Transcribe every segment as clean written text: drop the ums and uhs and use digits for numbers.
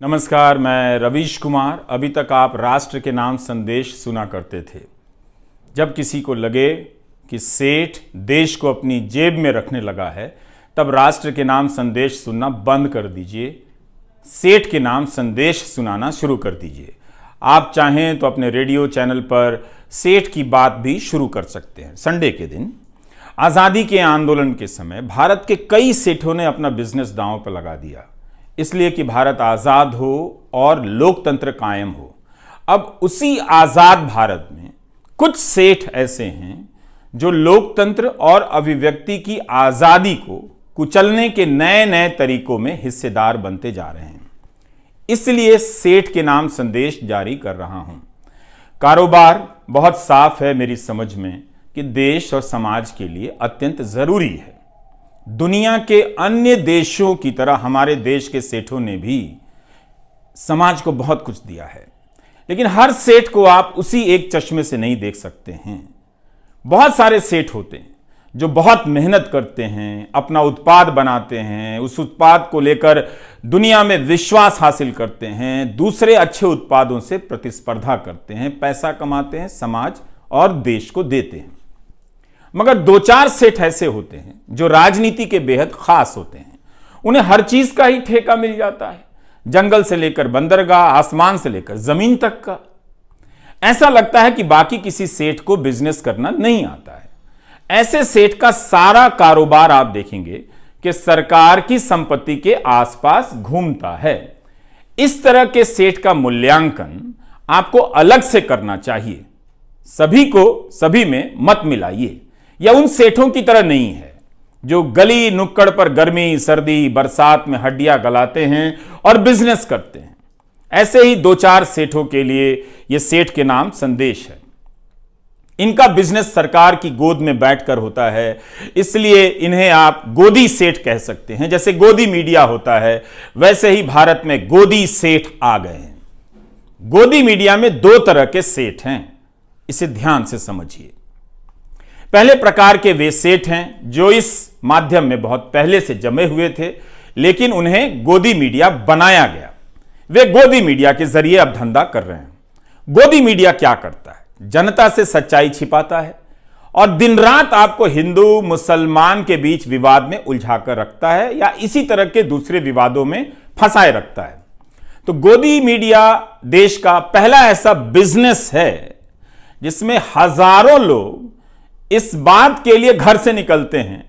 नमस्कार, मैं रवीश कुमार। अभी तक आप राष्ट्र के नाम संदेश सुना करते थे। जब किसी को लगे कि सेठ देश को अपनी जेब में रखने लगा है, तब राष्ट्र के नाम संदेश सुनना बंद कर दीजिए। सेठ के नाम संदेश सुनाना शुरू कर दीजिए। आप चाहें तो अपने रेडियो चैनल पर सेठ की बात भी शुरू कर सकते हैं। संडे के दिन आज़ादी के आंदोलन के समय भारत के कई सेठों ने अपना बिजनेस दांव पर लगा दिया, इसलिए कि भारत आज़ाद हो और लोकतंत्र कायम हो। अब उसी आज़ाद भारत में कुछ सेठ ऐसे हैं जो लोकतंत्र और अभिव्यक्ति की आज़ादी को कुचलने के नए नए तरीकों में हिस्सेदार बनते जा रहे हैं। इसलिए सेठ के नाम संदेश जारी कर रहा हूं। कारोबार बहुत साफ है मेरी समझ में कि देश और समाज के लिए अत्यंत जरूरी है। दुनिया के अन्य देशों की तरह हमारे देश के सेठों ने भी समाज को बहुत कुछ दिया है, लेकिन हर सेठ को आप उसी एक चश्मे से नहीं देख सकते हैं। बहुत सारे सेठ होते हैं जो बहुत मेहनत करते हैं, अपना उत्पाद बनाते हैं, उस उत्पाद को लेकर दुनिया में विश्वास हासिल करते हैं, दूसरे अच्छे उत्पादों से प्रतिस्पर्धा करते हैं, पैसा कमाते हैं, समाज और देश को देते हैं। मगर दो चार सेठ ऐसे होते हैं जो राजनीति के बेहद खास होते हैं। उन्हें हर चीज का ही ठेका मिल जाता है, जंगल से लेकर बंदरगाह, आसमान से लेकर जमीन तक का। ऐसा लगता है कि बाकी किसी सेठ को बिजनेस करना नहीं आता है। ऐसे सेठ का सारा कारोबार आप देखेंगे कि सरकार की संपत्ति के आसपास घूमता है। इस तरह के सेठ का मूल्यांकन आपको अलग से करना चाहिए। सभी को सभी में मत मिलाइए। यह उन सेठों की तरह नहीं है जो गली नुक्कड़ पर गर्मी सर्दी बरसात में हड्डियां गलाते हैं और बिजनेस करते हैं। ऐसे ही दो चार सेठों के लिए यह सेठ के नाम संदेश है। इनका बिजनेस सरकार की गोद में बैठकर होता है, इसलिए इन्हें आप गोदी सेठ कह सकते हैं। जैसे गोदी मीडिया होता है, वैसे ही भारत में गोदी सेठ आ गए हैं। गोदी मीडिया में दो तरह के सेठ हैं, इसे ध्यान से समझिए। पहले प्रकार के वे सेठ हैं जो इस माध्यम में बहुत पहले से जमे हुए थे, लेकिन उन्हें गोदी मीडिया बनाया गया। वे गोदी मीडिया के जरिए अब धंधा कर रहे हैं। गोदी मीडिया क्या करता है? जनता से सच्चाई छिपाता है और दिन रात आपको हिंदू मुसलमान के बीच विवाद में उलझाकर रखता है या इसी तरह के दूसरे विवादों में फंसाए रखता है। तो गोदी मीडिया देश का पहला ऐसा बिजनेस है जिसमें हजारों लोग इस बात के लिए घर से निकलते हैं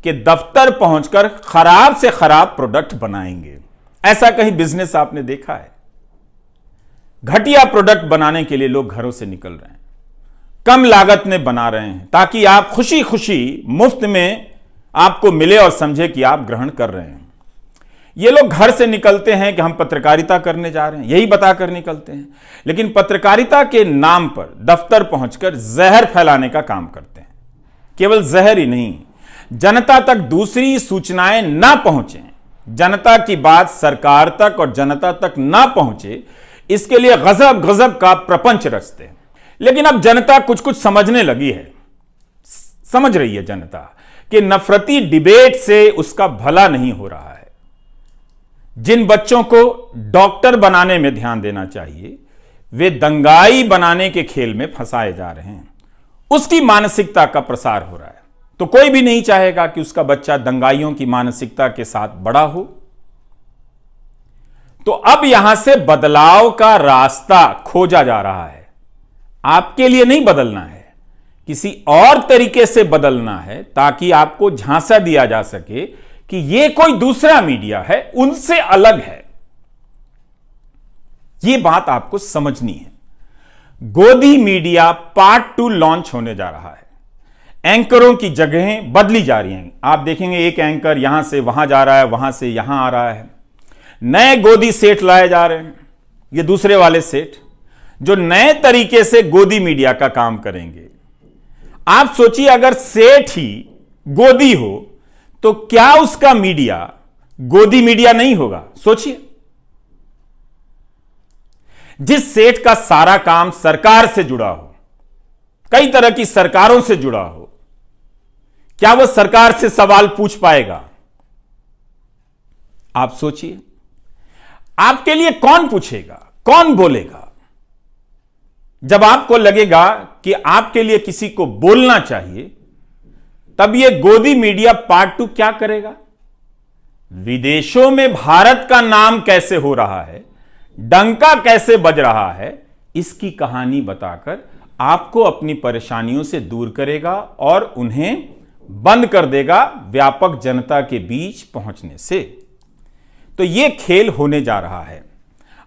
कि दफ्तर पहुंचकर खराब से खराब प्रोडक्ट बनाएंगे। ऐसा कहीं बिजनेस आपने देखा है? घटिया प्रोडक्ट बनाने के लिए लोग घरों से निकल रहे हैं, कम लागत में बना रहे हैं ताकि आप खुशी खुशी मुफ्त में आपको मिले और समझे कि आप ग्रहण कर रहे हैं। ये लोग घर से निकलते हैं कि हम पत्रकारिता करने जा रहे हैं, यही बताकर निकलते हैं, लेकिन पत्रकारिता के नाम पर दफ्तर पहुंचकर जहर फैलाने का काम करते हैं। केवल जहर ही नहीं, जनता तक दूसरी सूचनाएं ना पहुंचे, जनता की बात सरकार तक और जनता तक ना पहुंचे, इसके लिए गजब गजब का प्रपंच रचते हैं। लेकिन अब जनता कुछ कुछ समझने लगी है। समझ रही है जनता कि नफरती डिबेट से उसका भला नहीं हो रहा है। जिन बच्चों को डॉक्टर बनाने में ध्यान देना चाहिए, वे दंगाई बनाने के खेल में फंसाए जा रहे हैं। उसकी मानसिकता का प्रसार हो रहा है। तो कोई भी नहीं चाहेगा कि उसका बच्चा दंगाइयों की मानसिकता के साथ बड़ा हो। तो अब यहां से बदलाव का रास्ता खोजा जा रहा है। आपके लिए नहीं बदलना है, किसी और तरीके से बदलना है ताकि आपको झांसा दिया जा सके कि यह कोई दूसरा मीडिया है, उनसे अलग है। यह बात आपको समझनी है। गोदी मीडिया पार्ट 2 लॉन्च होने जा रहा है। एंकरों की जगहें बदली जा रही हैं। आप देखेंगे एक एंकर यहां से वहां जा रहा है, वहां से यहां आ रहा है। नए गोदी सेठ लाए जा रहे हैं। ये दूसरे वाले सेठ जो नए तरीके से गोदी मीडिया का काम करेंगे। आप सोचिए, अगर सेठ ही गोदी हो तो क्या उसका मीडिया गोदी मीडिया नहीं होगा? सोचिए, जिस सेठ का सारा काम सरकार से जुड़ा हो, कई तरह की सरकारों से जुड़ा हो, क्या वो सरकार से सवाल पूछ पाएगा? आप सोचिए। आपके लिए कौन पूछेगा, कौन बोलेगा? जब आपको लगेगा कि आपके लिए किसी को बोलना चाहिए, तब यह गोदी मीडिया पार्ट 2 क्या करेगा? विदेशों में भारत का नाम कैसे हो रहा है, डंका कैसे बज रहा है, इसकी कहानी बताकर आपको अपनी परेशानियों से दूर करेगा और उन्हें बंद कर देगा व्यापक जनता के बीच पहुंचने से। तो यह खेल होने जा रहा है।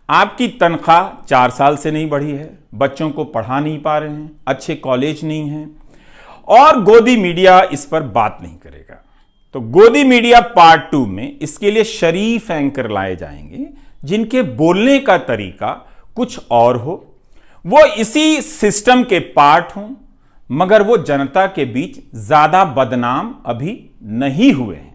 आपकी तनख्वाह 4 साल से नहीं बढ़ी है, बच्चों को पढ़ा नहीं पा रहे हैं, अच्छे कॉलेज नहीं हैं, और गोदी मीडिया इस पर बात नहीं करेगा। तो गोदी मीडिया पार्ट 2 में इसके लिए शरीफ एंकर लाए जाएंगे, जिनके बोलने का तरीका कुछ और हो, वो इसी सिस्टम के पार्ट हों, मगर वो जनता के बीच ज्यादा बदनाम अभी नहीं हुए हैं।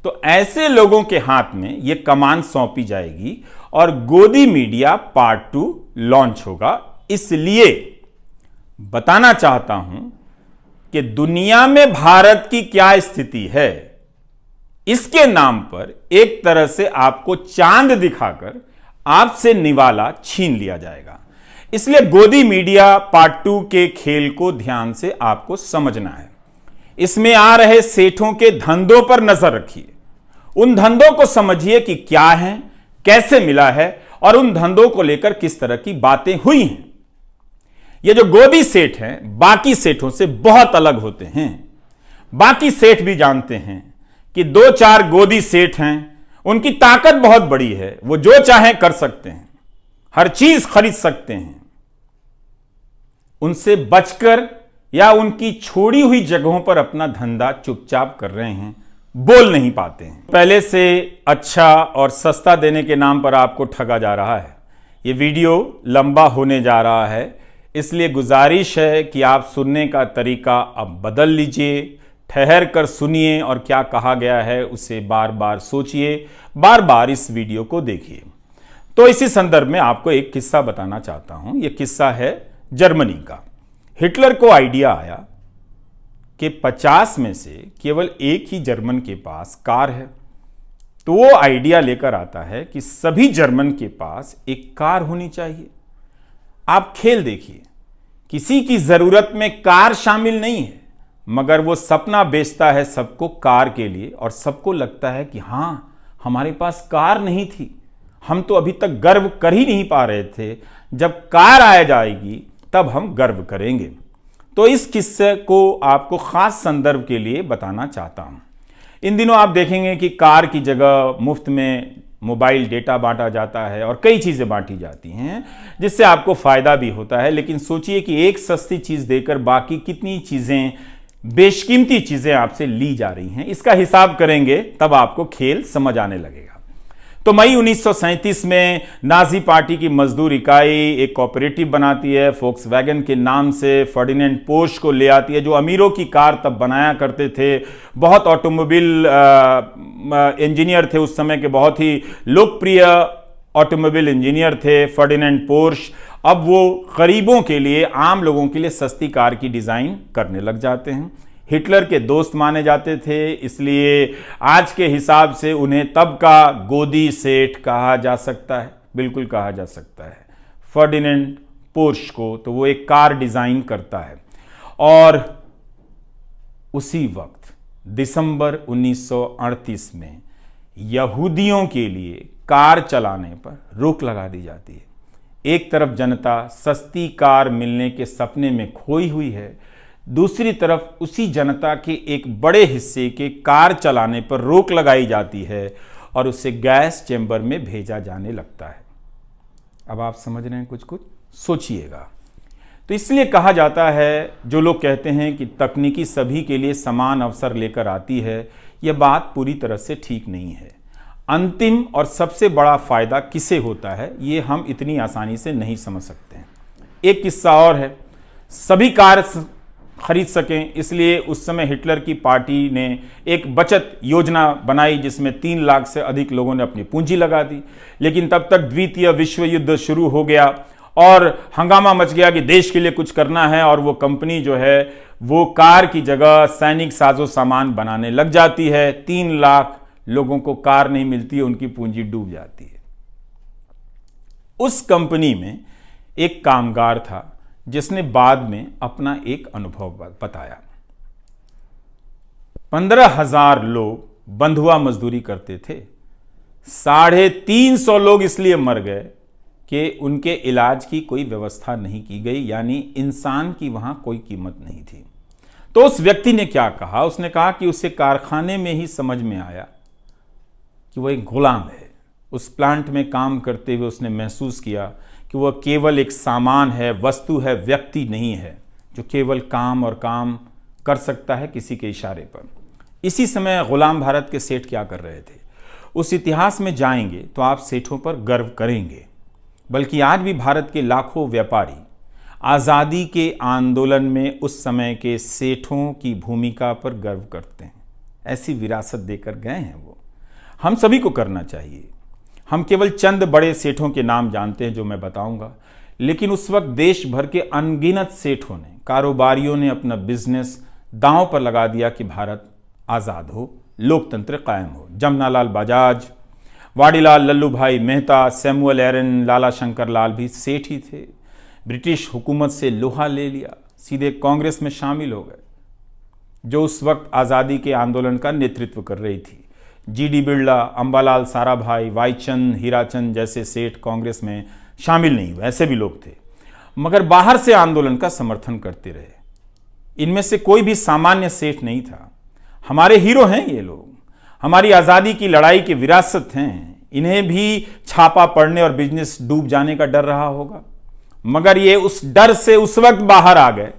तो ऐसे लोगों के हाथ में यह कमान सौंपी जाएगी और गोदी मीडिया पार्ट 2 लॉन्च होगा। इसलिए बताना चाहता हूं कि दुनिया में भारत की क्या स्थिति है, इसके नाम पर एक तरह से आपको चांद दिखाकर आपसे निवाला छीन लिया जाएगा। इसलिए गोदी मीडिया पार्ट 2 के खेल को ध्यान से आपको समझना है। इसमें आ रहे सेठों के धंधों पर नजर रखिए, उन धंधों को समझिए कि क्या है, कैसे मिला है और उन धंधों को लेकर किस तरह की बातें हुई हैं। ये जो गोदी सेठ हैं बाकी सेठों से बहुत अलग होते हैं। बाकी सेठ भी जानते हैं कि 2-4 गोदी सेठ हैं, उनकी ताकत बहुत बड़ी है, वो जो चाहें कर सकते हैं, हर चीज खरीद सकते हैं। उनसे बचकर या उनकी छोड़ी हुई जगहों पर अपना धंधा चुपचाप कर रहे हैं, बोल नहीं पाते हैं। पहले से अच्छा और सस्ता देने के नाम पर आपको ठगा जा रहा है। ये वीडियो लंबा होने जा रहा है, इसलिए गुजारिश है कि आप सुनने का तरीका अब बदल लीजिए, ठहर कर सुनिए और क्या कहा गया है उसे बार बार सोचिए, बार बार इस वीडियो को देखिए। तो इसी संदर्भ में आपको एक किस्सा बताना चाहता हूं। यह किस्सा है जर्मनी का। हिटलर को आइडिया आया कि 50 में से केवल एक ही जर्मन के पास कार है। तो वो आइडिया लेकर आता है कि सभी जर्मन के पास एक कार होनी चाहिए। आप खेल देखिए, किसी की जरूरत में कार शामिल नहीं है, मगर वो सपना बेचता है सबको कार के लिए, और सबको लगता है कि हां, हमारे पास कार नहीं थी, हम तो अभी तक गर्व कर ही नहीं पा रहे थे, जब कार आ जाएगी तब हम गर्व करेंगे। तो इस किस्से को आपको खास संदर्भ के लिए बताना चाहता हूं। इन दिनों आप देखेंगे कि कार की जगह मुफ्त में मोबाइल डेटा बांटा जाता है और कई चीजें बांटी जाती हैं, जिससे आपको फायदा भी होता है। लेकिन सोचिए कि एक सस्ती चीज देकर बाकी कितनी चीजें, बेशकीमती चीजें आपसे ली जा रही हैं। इसका हिसाब करेंगे तब आपको खेल समझ आने लगेगा। तो मई 1937 में नाजी पार्टी की मजदूर इकाई एक कोऑपरेटिव बनाती है, फोक्सवैगन के नाम से फर्डिनेंड पोर्श को ले आती है, जो अमीरों की कार तब बनाया करते थे। बहुत ऑटोमोबाइल इंजीनियर थे उस समय के, बहुत ही लोकप्रिय ऑटोमोबाइल इंजीनियर थे फर्डिनेंड पोर्श। अब वो गरीबों के लिए, आम लोगों के लिए सस्ती कार की डिजाइन करने लग जाते हैं। हिटलर के दोस्त माने जाते थे, इसलिए आज के हिसाब से उन्हें तब का गोदी सेठ कहा जा सकता है, बिल्कुल कहा जा सकता है फर्डिनेंड पोर्श को। तो वो एक कार डिजाइन करता है और उसी वक्त दिसंबर 1938 में यहूदियों के लिए कार चलाने पर रोक लगा दी जाती है। एक तरफ जनता सस्ती कार मिलने के सपने में खोई हुई है, दूसरी तरफ उसी जनता के एक बड़े हिस्से के कार चलाने पर रोक लगाई जाती है और उसे गैस चेंबर में भेजा जाने लगता है। अब आप समझ रहे हैं, कुछ कुछ सोचिएगा। तो इसलिए कहा जाता है, जो लोग कहते हैं कि तकनीकी सभी के लिए समान अवसर लेकर आती है, यह बात पूरी तरह से ठीक नहीं है। अंतिम और सबसे बड़ा फायदा किसे होता है, ये हम इतनी आसानी से नहीं समझ सकते हैं। एक किस्सा और है, सभी कार खरीद सकें, इसलिए उस समय हिटलर की पार्टी ने एक बचत योजना बनाई, जिसमें 3 लाख से अधिक लोगों ने अपनी पूंजी लगा दी। लेकिन तब तक द्वितीय विश्व युद्ध शुरू हो गया और हंगामा मच गया कि देश के लिए कुछ करना है, और वो कंपनी जो है वो कार की जगह सैनिक साजो सामान बनाने लग जाती है। 3 लाख लोगों को कार नहीं मिलती है, उनकी पूंजी डूब जाती है। उस कंपनी में एक कामगार था जिसने बाद में अपना एक अनुभव बताया। 15,000 लोग बंधुआ मजदूरी करते थे। 350 लोग इसलिए मर गए कि उनके इलाज की कोई व्यवस्था नहीं की गई, यानी इंसान की वहां कोई कीमत नहीं थी। तो उस व्यक्ति ने क्या कहा? उसने कहा कि उसे कारखाने में ही समझ में आया कि वह एक गुलाम है। उस प्लांट में काम करते हुए उसने महसूस किया कि वह केवल एक सामान है, वस्तु है, व्यक्ति नहीं है जो केवल काम और काम कर सकता है किसी के इशारे पर। इसी समय गुलाम भारत के सेठ क्या कर रहे थे? उस इतिहास में जाएंगे तो आप सेठों पर गर्व करेंगे। बल्कि आज भी भारत के लाखों व्यापारी आज़ादी के आंदोलन में उस समय के सेठों की भूमिका पर गर्व करते हैं। ऐसी विरासत देकर गए हैं वो। हम सभी को करना चाहिए। हम केवल चंद बड़े सेठों के नाम जानते हैं जो मैं बताऊंगा, लेकिन उस वक्त देश भर के अनगिनत सेठों ने, कारोबारियों ने अपना बिजनेस दांव पर लगा दिया कि भारत आज़ाद हो, लोकतंत्र कायम हो। जमनालाल बजाज, वाडीलाल लल्लूभाई मेहता, सैमुअल एरन, लाला शंकर लाल भी सेठ ही थे। ब्रिटिश हुकूमत से लोहा ले लिया, सीधे कांग्रेस में शामिल हो गए जो उस वक्त आज़ादी के आंदोलन का नेतृत्व कर रही थी। जीडी बिरला, अंबालाल साराभाई, वाईचंद, हीराचंद जैसे सेठ कांग्रेस में शामिल नहीं हुए, ऐसे भी लोग थे, मगर बाहर से आंदोलन का समर्थन करते रहे। इनमें से कोई भी सामान्य सेठ नहीं था। हमारे हीरो हैं ये लोग, हमारी आज़ादी की लड़ाई की विरासत हैं। इन्हें भी छापा पड़ने और बिजनेस डूब जाने का डर रहा होगा, मगर ये उस डर से उस वक्त बाहर आ गए।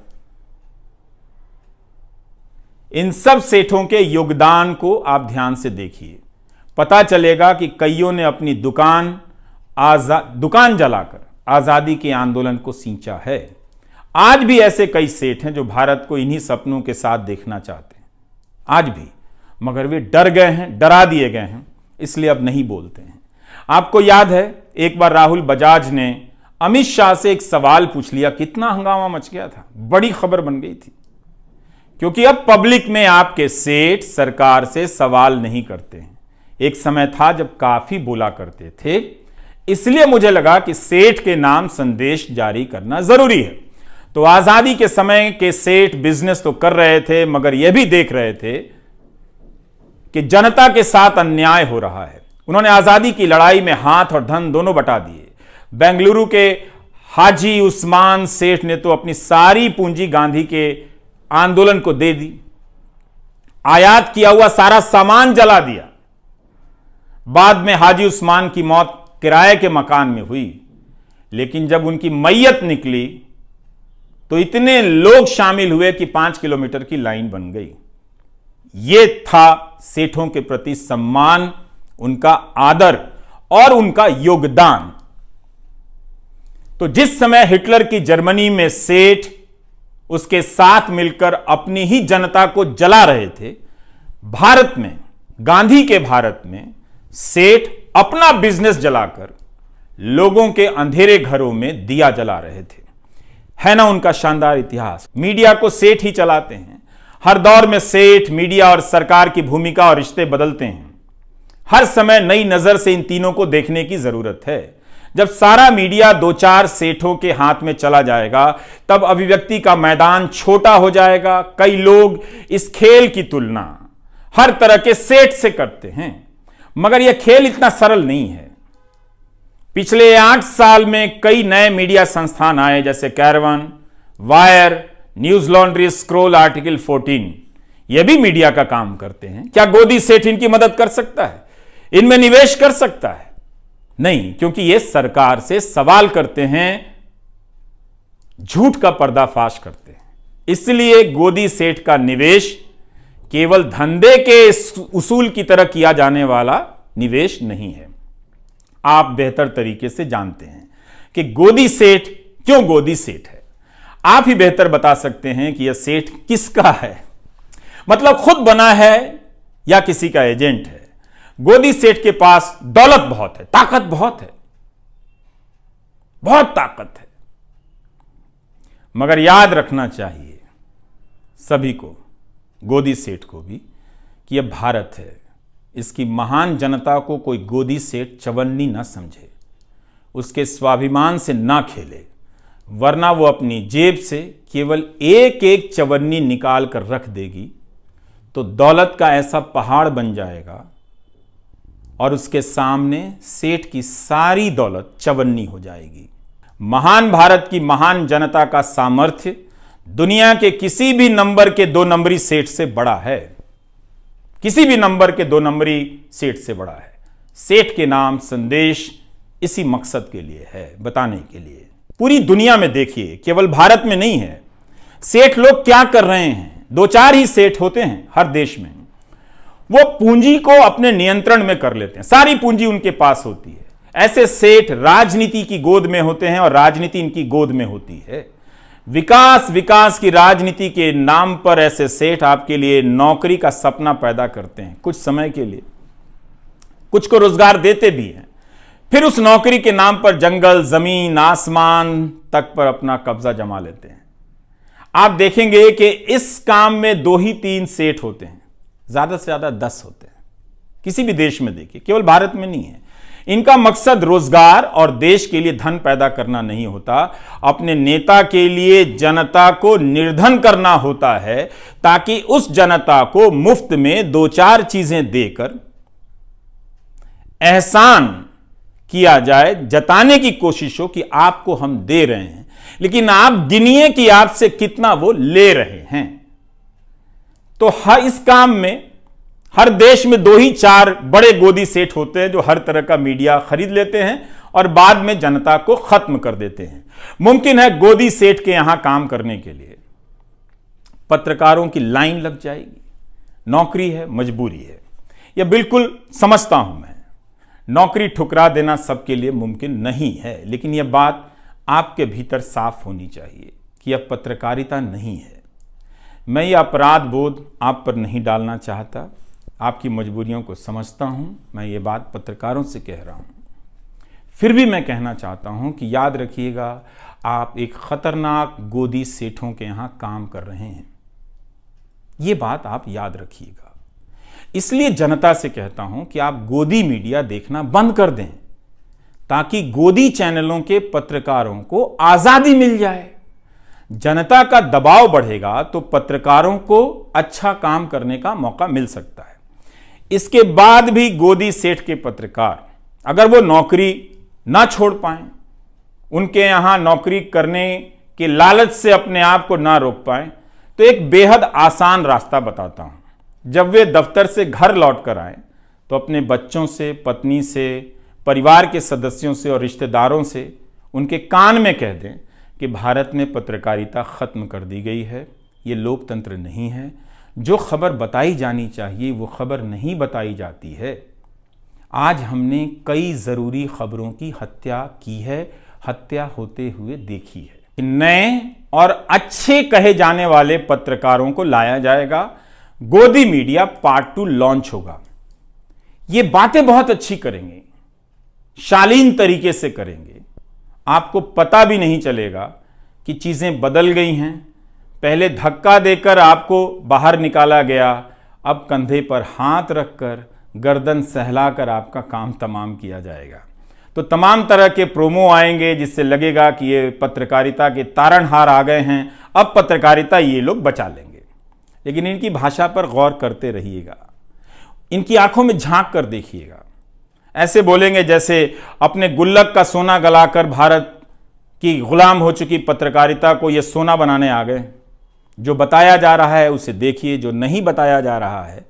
इन सब सेठों के योगदान को आप ध्यान से देखिए, पता चलेगा कि कईयों ने अपनी दुकान जलाकर आज़ादी के आंदोलन को सींचा है। आज भी ऐसे कई सेठ हैं जो भारत को इन्हीं सपनों के साथ देखना चाहते हैं, आज भी, मगर वे डर गए हैं, डरा दिए गए हैं, इसलिए अब नहीं बोलते हैं। आपको याद है एक बार राहुल बजाज ने अमित शाह से एक सवाल पूछ लिया, कितना हंगामा मच गया था, बड़ी खबर बन गई थी, क्योंकि अब पब्लिक में आपके सेठ सरकार से सवाल नहीं करते हैं। एक समय था जब काफी बोला करते थे, इसलिए मुझे लगा कि सेठ के नाम संदेश जारी करना जरूरी है। तो आजादी के समय के सेठ बिजनेस तो कर रहे थे, मगर यह भी देख रहे थे कि जनता के साथ अन्याय हो रहा है। उन्होंने आजादी की लड़ाई में हाथ और धन दोनों बटा दिए। बेंगलुरु के हाजी उस्मान सेठ ने तो अपनी सारी पूंजी गांधी के आंदोलन को दे दी, आयात किया हुआ सारा सामान जला दिया। बाद में हाजी उस्मान की मौत किराए के मकान में हुई, लेकिन जब उनकी मैयत निकली तो इतने लोग शामिल हुए कि 5 किलोमीटर की लाइन बन गई। यह था सेठों के प्रति सम्मान, उनका आदर और उनका योगदान। तो जिस समय हिटलर की जर्मनी में सेठ उसके साथ मिलकर अपनी ही जनता को जला रहे थे, भारत में, गांधी के भारत में सेठ अपना बिजनेस जलाकर लोगों के अंधेरे घरों में दिया जला रहे थे। है ना उनका शानदार इतिहास। मीडिया को सेठ ही चलाते हैं। हर दौर में सेठ, मीडिया और सरकार की भूमिका और रिश्ते बदलते हैं। हर समय नई नजर से इन तीनों को देखने की जरूरत है। जब सारा मीडिया 2-4 सेठों के हाथ में चला जाएगा, तब अभिव्यक्ति का मैदान छोटा हो जाएगा। कई लोग इस खेल की तुलना हर तरह के सेठ से करते हैं, मगर यह खेल इतना सरल नहीं है। पिछले 8 साल में कई नए मीडिया संस्थान आए, जैसे caravan, wire, news laundry, scroll, article 14। यह भी मीडिया का काम करते हैं। क्या गोदी सेठ इनकी मदद कर सकता है? इनमें निवेश कर सकता है? नहीं, क्योंकि ये सरकार से सवाल करते हैं, झूठ का पर्दाफाश करते हैं। इसलिए गोदी सेठ का निवेश केवल धंधे के उसूल की तरह किया जाने वाला निवेश नहीं है। आप बेहतर तरीके से जानते हैं कि गोदी सेठ क्यों गोदी सेठ है। आप ही बेहतर बता सकते हैं कि यह सेठ किसका है, मतलब खुद बना है या किसी का एजेंट है। गोदी सेठ के पास दौलत बहुत है, ताकत बहुत है, बहुत ताकत है, मगर याद रखना चाहिए सभी को, गोदी सेठ को भी, कि यह भारत है। इसकी महान जनता को कोई गोदी सेठ चवन्नी ना समझे। उसके स्वाभिमान से ना खेले, वरना वो अपनी जेब से केवल एक एक चवन्नी निकाल कर रख देगी तो दौलत का ऐसा पहाड़ बन जाएगा और उसके सामने सेठ की सारी दौलत चवन्नी हो जाएगी। महान भारत की महान जनता का सामर्थ्य दुनिया के किसी भी नंबर के 2 नंबरी सेठ से बड़ा है, किसी भी नंबर के 2 नंबरी सेठ से बड़ा है। सेठ के नाम संदेश इसी मकसद के लिए है, बताने के लिए। पूरी दुनिया में देखिए, केवल भारत में नहीं है, सेठ लोग क्या कर रहे हैं। 2-4 ही सेठ होते हैं हर देश में, वो पूंजी को अपने नियंत्रण में कर लेते हैं, सारी पूंजी उनके पास होती है। ऐसे सेठ राजनीति की गोद में होते हैं और राजनीति इनकी गोद में होती है। विकास विकास की राजनीति के नाम पर ऐसे सेठ आपके लिए नौकरी का सपना पैदा करते हैं, कुछ समय के लिए, कुछ को रोजगार देते भी हैं, फिर उस नौकरी के नाम पर जंगल, जमीन, आसमान तक पर अपना कब्जा जमा लेते हैं। आप देखेंगे कि इस काम में 2 ही 3 सेठ होते हैं, ज्यादा से ज्यादा 10 होते हैं। किसी भी देश में देखिए, केवल भारत में नहीं है। इनका मकसद रोजगार और देश के लिए धन पैदा करना नहीं होता, अपने नेता के लिए जनता को निर्धन करना होता है, ताकि उस जनता को मुफ्त में 2-4 चीजें देकर एहसान किया जाए, जताने की कोशिश हो कि आपको हम दे रहे हैं, लेकिन आप गिनिए कि आपसे कितना वो ले रहे हैं। तो हर इस काम में हर देश में 2 ही 4 बड़े गोदी सेठ होते हैं जो हर तरह का मीडिया खरीद लेते हैं और बाद में जनता को खत्म कर देते हैं। मुमकिन है गोदी सेठ के यहां काम करने के लिए पत्रकारों की लाइन लग जाएगी। नौकरी है, मजबूरी है, यह बिल्कुल समझता हूं मैं। नौकरी ठुकरा देना सबके लिए मुमकिन नहीं है, लेकिन यह बात आपके भीतर साफ होनी चाहिए कि यह पत्रकारिता नहीं है। मैं ये अपराध बोध आप पर नहीं डालना चाहता, आपकी मजबूरियों को समझता हूं। मैं ये बात पत्रकारों से कह रहा हूं। फिर भी मैं कहना चाहता हूं कि याद रखिएगा, आप एक खतरनाक गोदी सेठों के यहां काम कर रहे हैं। ये बात आप याद रखिएगा। इसलिए जनता से कहता हूं कि आप गोदी मीडिया देखना बंद कर दें, ताकि गोदी चैनलों के पत्रकारों को आजादी मिल जाए। जनता का दबाव बढ़ेगा तो पत्रकारों को अच्छा काम करने का मौका मिल सकता है। इसके बाद भी गोदी सेठ के पत्रकार अगर वो नौकरी ना छोड़ पाए, उनके यहां नौकरी करने के लालच से अपने आप को ना रोक पाए, तो एक बेहद आसान रास्ता बताता हूं। जब वे दफ्तर से घर लौट कर आए तो अपने बच्चों से, पत्नी से, परिवार के सदस्यों से और रिश्तेदारों से उनके कान में कह दें कि भारत में पत्रकारिता खत्म कर दी गई है, ये लोकतंत्र नहीं है। जो खबर बताई जानी चाहिए वो खबर नहीं बताई जाती है। आज हमने कई ज़रूरी खबरों की हत्या की है, हत्या होते हुए देखी है। नए और अच्छे कहे जाने वाले पत्रकारों को लाया जाएगा। गोदी मीडिया पार्ट 2 लॉन्च होगा। ये बातें बहुत अच्छी करेंगे, शालीन तरीके से करेंगे। आपको पता भी नहीं चलेगा कि चीज़ें बदल गई हैं। पहले धक्का देकर आपको बाहर निकाला गया, अब कंधे पर हाथ रखकर, गर्दन सहलाकर आपका काम तमाम किया जाएगा। तो तमाम तरह के प्रोमो आएंगे जिससे लगेगा कि ये पत्रकारिता के तारणहार आ गए हैं, अब पत्रकारिता ये लोग बचा लेंगे। लेकिन इनकी भाषा पर गौर करते रहिएगा, इनकी आंखों में झांक कर देखिएगा। ऐसे बोलेंगे जैसे अपने गुल्लक का सोना गलाकर भारत की गुलाम हो चुकी पत्रकारिता को ये सोना बनाने आ गए। जो बताया जा रहा है उसे देखिए, जो नहीं बताया जा रहा है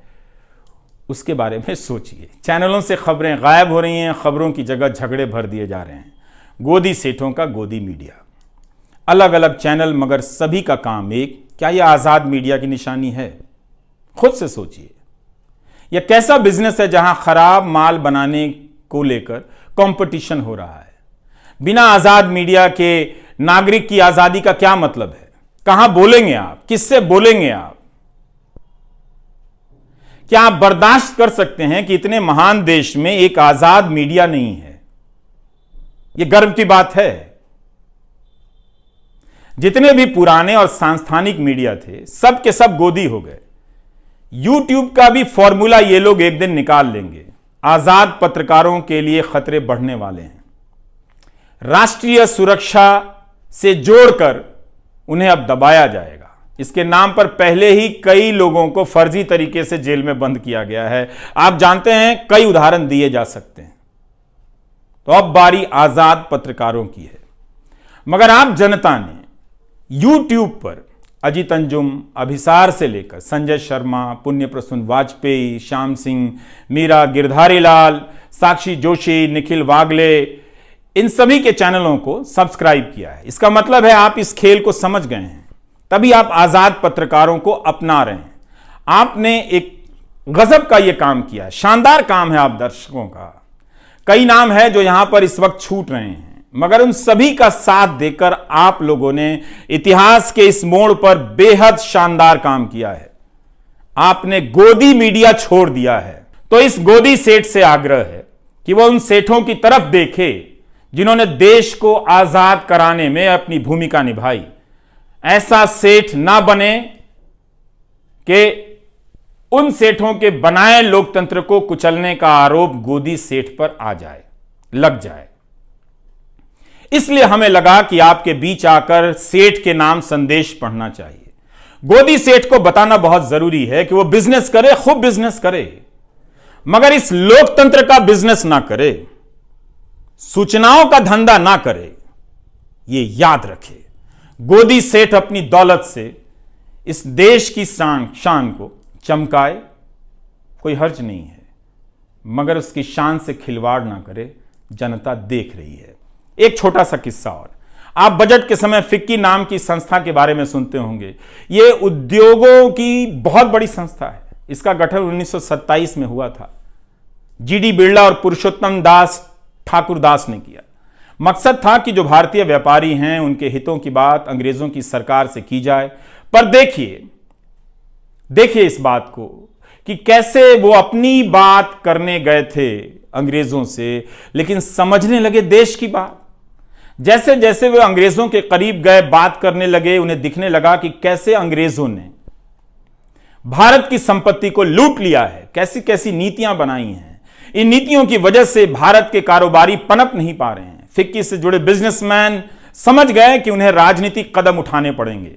उसके बारे में सोचिए। चैनलों से खबरें गायब हो रही हैं, खबरों की जगह झगड़े भर दिए जा रहे हैं। गोदी सेठों का गोदी मीडिया, अलग अलग चैनल मगर सभी का काम एक। क्या यह आज़ाद मीडिया की निशानी है? खुद से सोचिए। यह कैसा बिजनेस है जहां खराब माल बनाने को लेकर कंपटीशन हो रहा है? बिना आज़ाद मीडिया के नागरिक की आज़ादी का क्या मतलब है? कहां बोलेंगे आप? किससे बोलेंगे आप? क्या आप बर्दाश्त कर सकते हैं कि इतने महान देश में एक आज़ाद मीडिया नहीं है? यह गर्व की बात है। जितने भी पुराने और सांस्थानिक मीडिया थे सब के सब गोदी हो गए। यूट्यूब का भी फॉर्मूला ये लोग एक दिन निकाल लेंगे। आजाद पत्रकारों के लिए खतरे बढ़ने वाले हैं। राष्ट्रीय सुरक्षा से जोड़कर उन्हें अब दबाया जाएगा। इसके नाम पर पहले ही कई लोगों को फर्जी तरीके से जेल में बंद किया गया है। आप जानते हैं, कई उदाहरण दिए जा सकते हैं। तो अब बारी आजाद पत्रकारों की है। मगर आप जनता ने YouTube पर अजीत अंजुम, अभिसार से लेकर संजय शर्मा, पुण्य प्रसून वाजपेयी, श्याम सिंह मीरा, गिरधारी लाल, साक्षी जोशी, निखिल वागले, इन सभी के चैनलों को सब्सक्राइब किया है। इसका मतलब है आप इस खेल को समझ गए हैं, तभी आप आजाद पत्रकारों को अपना रहे हैं। आपने एक गजब का यह काम किया है, शानदार काम है आप दर्शकों का। कई नाम है जो यहां पर इस वक्त छूट रहे हैं, मगर उन सभी का साथ देकर आप लोगों ने इतिहास के इस मोड़ पर बेहद शानदार काम किया है। आपने गोदी मीडिया छोड़ दिया है। तो इस गोदी सेठ से आग्रह है कि वह उन सेठों की तरफ देखे जिन्होंने देश को आजाद कराने में अपनी भूमिका निभाई। ऐसा सेठ ना बने कि उन सेठों के बनाए लोकतंत्र को कुचलने का आरोप गोदी सेठ पर आ जाए, लग जाए। इसलिए हमें लगा कि आपके बीच आकर सेठ के नाम संदेश पढ़ना चाहिए। गोदी सेठ को बताना बहुत जरूरी है कि वो बिजनेस करे, खूब बिजनेस करे, मगर इस लोकतंत्र का बिजनेस ना करे, सूचनाओं का धंधा ना करे। ये याद रखे, गोदी सेठ अपनी दौलत से इस देश की शान को चमकाए, कोई हर्ज नहीं है, मगर उसकी शान से खिलवाड़ ना करे। जनता देख रही है। एक छोटा सा किस्सा और, आप बजट के समय फिक्की नाम की संस्था के बारे में सुनते होंगे। यह उद्योगों की बहुत बड़ी संस्था है। इसका गठन 1927 में हुआ था। जीडी बिरला और पुरुषोत्तम दास ठाकुरदास ने किया। मकसद था कि जो भारतीय व्यापारी हैं उनके हितों की बात अंग्रेजों की सरकार से की जाए। पर देखिए इस बात को कि कैसे वो अपनी बात करने गए थे अंग्रेजों से, लेकिन समझने लगे देश की बात। जैसे जैसे वे अंग्रेजों के करीब गए, बात करने लगे, उन्हें दिखने लगा कि कैसे अंग्रेजों ने भारत की संपत्ति को लूट लिया है, कैसी कैसी नीतियां बनाई हैं। इन नीतियों की वजह से भारत के कारोबारी पनप नहीं पा रहे हैं। फिक्की से जुड़े बिजनेसमैन समझ गए कि उन्हें राजनीतिक कदम उठाने पड़ेंगे।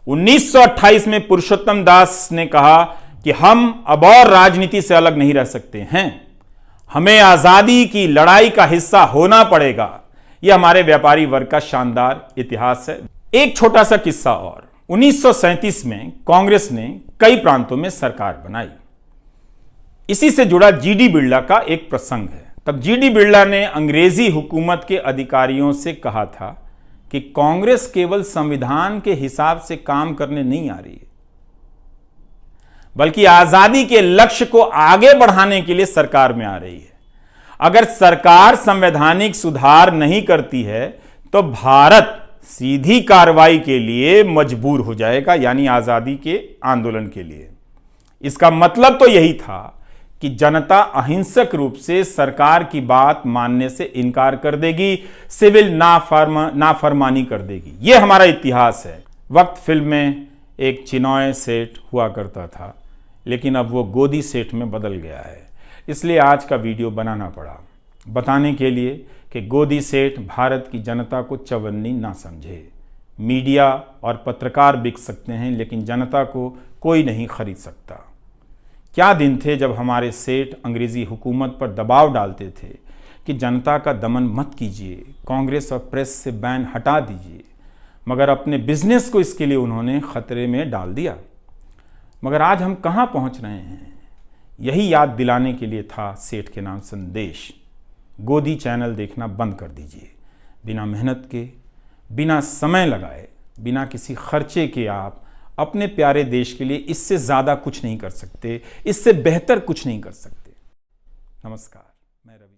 1928 में पुरुषोत्तम दास ने कहा कि हम अब और राजनीति से अलग नहीं रह सकते हैं, हमें आजादी की लड़ाई का हिस्सा होना पड़ेगा। यह हमारे व्यापारी वर्ग का शानदार इतिहास है। एक छोटा सा किस्सा और, 1937 में कांग्रेस ने कई प्रांतों में सरकार बनाई। इसी से जुड़ा जीडी बिरला का एक प्रसंग है। तब जीडी बिरला ने अंग्रेजी हुकूमत के अधिकारियों से कहा था कि कांग्रेस केवल संविधान के हिसाब से काम करने नहीं आ रही है, बल्कि आजादी के लक्ष्य को आगे बढ़ाने के लिए सरकार में आ रही है। अगर सरकार संवैधानिक सुधार नहीं करती है तो भारत सीधी कार्रवाई के लिए मजबूर हो जाएगा, यानी आजादी के आंदोलन के लिए। इसका मतलब तो यही था कि जनता अहिंसक रूप से सरकार की बात मानने से इनकार कर देगी, सिविल नाफरमानी कर देगी। यह हमारा इतिहास है। वक्त फिल्म में एक चिनॉय सेठ हुआ करता था, लेकिन अब वो गोदी सेठ में बदल गया है। इसलिए आज का वीडियो बनाना पड़ा, बताने के लिए कि गोदी सेठ भारत की जनता को चवन्नी ना समझे। मीडिया और पत्रकार बिक सकते हैं, लेकिन जनता को कोई नहीं खरीद सकता। क्या दिन थे जब हमारे सेठ अंग्रेजी हुकूमत पर दबाव डालते थे कि जनता का दमन मत कीजिए, कांग्रेस और प्रेस से बैन हटा दीजिए, मगर अपने बिजनेस को इसके लिए उन्होंने खतरे में डाल दिया। मगर आज हम कहां पहुंच रहे हैं, यही याद दिलाने के लिए था सेठ के नाम संदेश। गोदी चैनल देखना बंद कर दीजिए। बिना मेहनत के, बिना समय लगाए, बिना किसी खर्चे के आप अपने प्यारे देश के लिए इससे ज़्यादा कुछ नहीं कर सकते, इससे बेहतर कुछ नहीं कर सकते। नमस्कार, मैं रवि।